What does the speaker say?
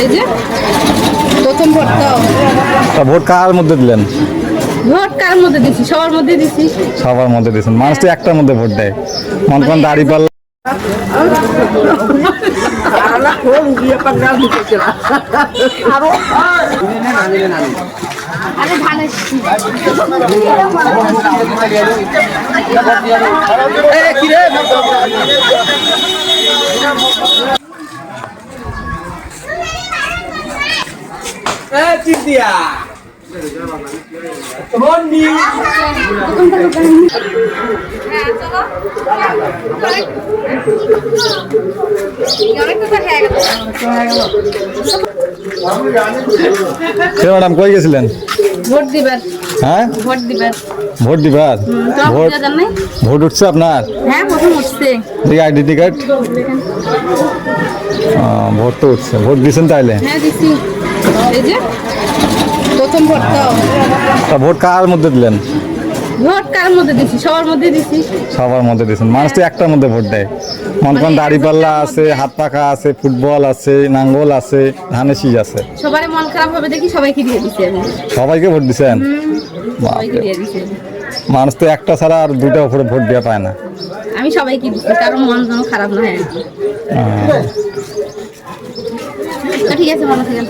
এই যে প্রথম ভোট দাও। ভোট কার মধ্যে দিলেন? ভোট কার মধ্যে দিছি? সবার মধ্যে দিছি। সবার মধ্যে দিয়েছেন। মানুষ তো একটার মধ্যে ভোট দেয়। মন কোন দাঁড়িয়ে পাল্লা আরে ধানের ম্যাডাম কই গেছিলেন? ভোট দিবার। হ্যাঁ ভোট দিবার। ভোট দিবার। ভোট ভোট উঠছে আপনার? হ্যাঁ প্রথম উঠছে। দেখি আইডেন্টি কার্ড। ভোট তো উঠছে। ভোট দিয়েছেন তাইলে? হ্যাঁ দিছি। এই যে প্রথম ভোট দাও। ভোট কার মধ্যে দিলেন? ভোট কার মধ্যে দিছি? সবার মধ্যে দিছি। সবার মধ্যে দিয়েছেন। মানুষ তো একটার মধ্যে ভোট দেয়। মন কোন দাড়ি পাল্লা আছে, হাত পাখা আছে, ফুটবল আছে, নাঙ্গল আছে, ধানের শীষ আছে। সবারই মন খারাপ হবে দেখি সবাইকে দিয়ে দিছি আমি। সবাইকে ভোট দিচ্ছেন? সবাইকে দিয়ে দিছি। মানুষ তো একটা ছাড়া আর দুইটা উপরে ভোট দেওয়া পায় না। আমি সবাইকে দিচ্ছি, কারণ মন যেন খারাপ না হয়। ঠিক আছে, ভালো থাকেন।